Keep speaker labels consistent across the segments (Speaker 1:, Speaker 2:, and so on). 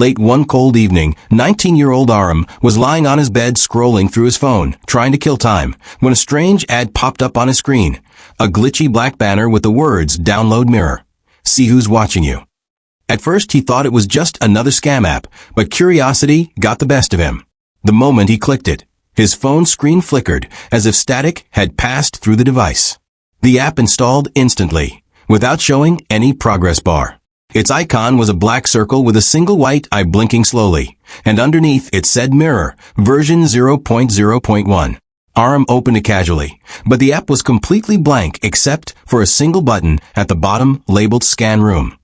Speaker 1: Late one cold evening, 19-year-old Aram was lying on his bed scrolling through his phone, trying to kill time, when a strange ad popped up on his screen. A glitchy black banner with the words, "Download Mirror. See who's watching you." At first he thought it was just another scam app, but curiosity got the best of him. The moment he clicked it, his phone screen flickered as if static had passed through the device. The app installed instantly, without showing any progress bar. Its icon was a black circle with a single white eye blinking slowly, and underneath it said Mirror, version 0.0.1. Aram opened it casually, but the app was completely blank except for a single button at the bottom labeled Scan Room.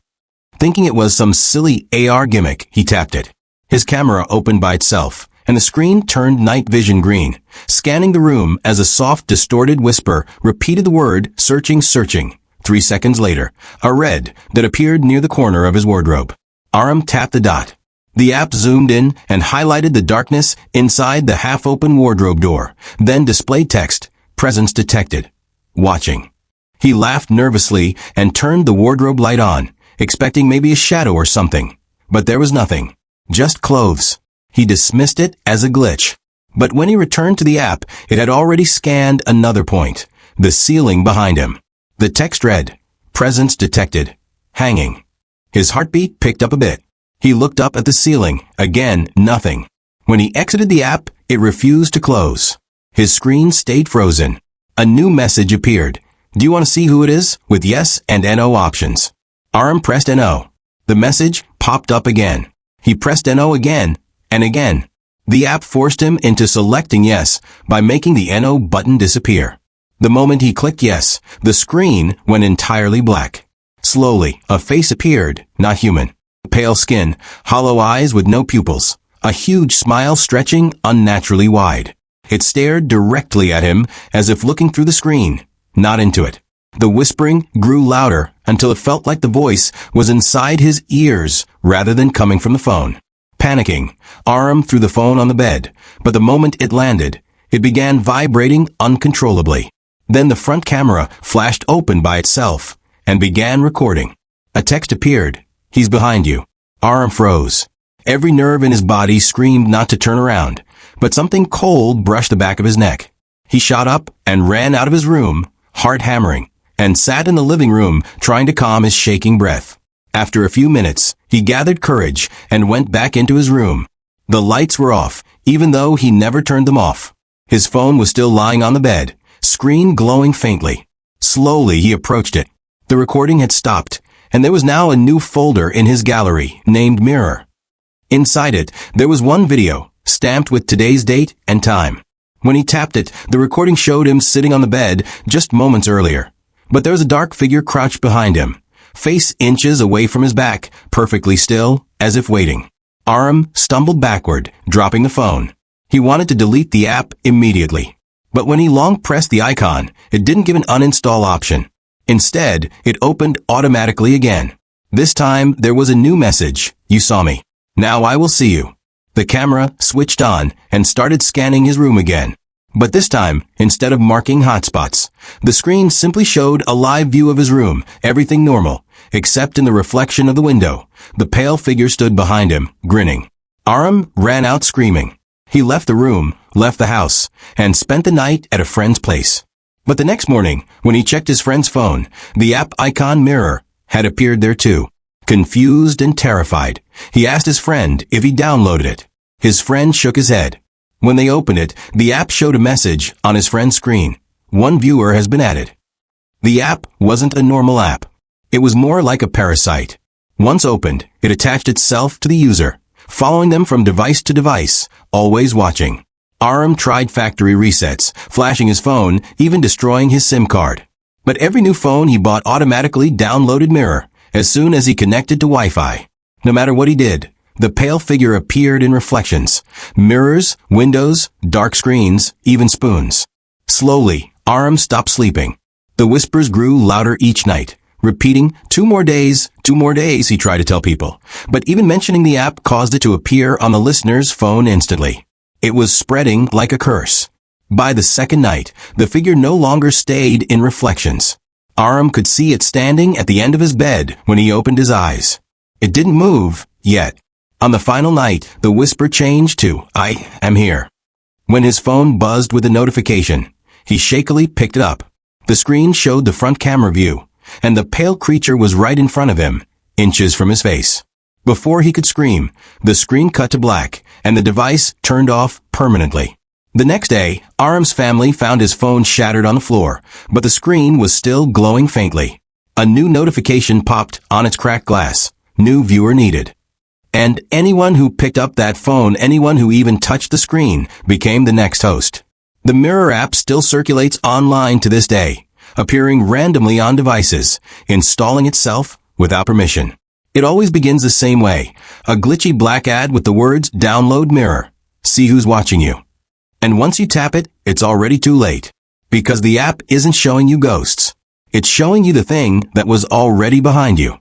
Speaker 1: Thinking it was some silly AR gimmick, he tapped it. His camera opened by itself, and the screen turned night vision green, scanning the room as a soft, distorted whisper repeated the word, "Searching, searching." 3 seconds later, a red that appeared near the corner of his wardrobe. Aram tapped the dot. The app zoomed in and highlighted the darkness inside the half-open wardrobe door, then displayed text, "Presence detected. Watching." He laughed nervously and turned the wardrobe light on, expecting maybe a shadow or something. But there was nothing. Just clothes. He dismissed it as a glitch. But when he returned to the app, it had already scanned another point, the ceiling behind him. The text read, "Presence detected. Hanging." His heartbeat picked up a bit. He looked up at the ceiling. Again, nothing. When he exited the app, it refused to close. His screen stayed frozen. A new message appeared. "Do you want to see who it is?" with yes and no options. Aram pressed no. The message popped up again. He pressed no again and again. The app forced him into selecting yes by making the no button disappear. The moment he clicked yes, the screen went entirely black. Slowly, a face appeared, not human. Pale skin, hollow eyes with no pupils, a huge smile stretching unnaturally wide. It stared directly at him as if looking through the screen, not into it. The whispering grew louder until it felt like the voice was inside his ears rather than coming from the phone. Panicking, Aram threw the phone on the bed, but the moment it landed, it began vibrating uncontrollably. Then the front camera flashed open by itself and began recording. A text appeared. "He's behind you." Aram froze. Every nerve in his body screamed not to turn around, but something cold brushed the back of his neck. He shot up and ran out of his room, heart hammering, and sat in the living room trying to calm his shaking breath. After a few minutes, he gathered courage and went back into his room. The lights were off, even though he never turned them off. His phone was still lying on the bed, screen glowing faintly. Slowly he approached it. The recording had stopped, and there was now a new folder in his gallery named Mirror. Inside it, there was one video, stamped with today's date and time. When he tapped it, the recording showed him sitting on the bed just moments earlier. But there was a dark figure crouched behind him, face inches away from his back, perfectly still, as if waiting. Aram stumbled backward, dropping the phone. He wanted to delete the app immediately. But when he long pressed the icon, it didn't give an uninstall option. Instead, it opened automatically again. This time, there was a new message. "You saw me. Now I will see you." The camera switched on and started scanning his room again. But this time, instead of marking hotspots, the screen simply showed a live view of his room, everything normal, except in the reflection of the window. The pale figure stood behind him, grinning. Aram ran out screaming. He left the room, left the house, and spent the night at a friend's place. But the next morning, when he checked his friend's phone, the app icon Mirror had appeared there too. Confused and terrified, he asked his friend if he downloaded it. His friend shook his head. When they opened it, the app showed a message on his friend's screen. "One viewer has been added." The app wasn't a normal app. It was more like a parasite. Once opened, it attached itself to the user, following them from device to device, always watching. Aram tried factory resets, flashing his phone, even destroying his SIM card. But every new phone he bought automatically downloaded Mirror as soon as he connected to Wi-Fi. No matter what he did, the pale figure appeared in reflections. Mirrors, windows, dark screens, even spoons. Slowly, Aram stopped sleeping. The whispers grew louder each night, repeating, 2 more days, 2 more days, he tried to tell people. But even mentioning the app caused it to appear on the listener's phone instantly. It was spreading like a curse. By the second night, the figure no longer stayed in reflections. Aram could see it standing at the end of his bed when he opened his eyes. It didn't move, yet. On the final night, the whisper changed to, "I am here." When his phone buzzed with a notification, he shakily picked it up. The screen showed the front camera view, and the pale creature was right in front of him, inches from his face. Before he could scream, the screen cut to black, and the device turned off permanently. The next day, Aram's family found his phone shattered on the floor, but the screen was still glowing faintly. A new notification popped on its cracked glass. New viewer needed. And anyone who picked up that phone, anyone who even touched the screen, became the next host. The Mirror app still circulates online to this day, appearing randomly on devices, installing itself without permission. It always begins the same way, a glitchy black ad with the words, "Download Mirror. See who's watching you." And once you tap it, it's already too late. Because the app isn't showing you ghosts. It's showing you the thing that was already behind you.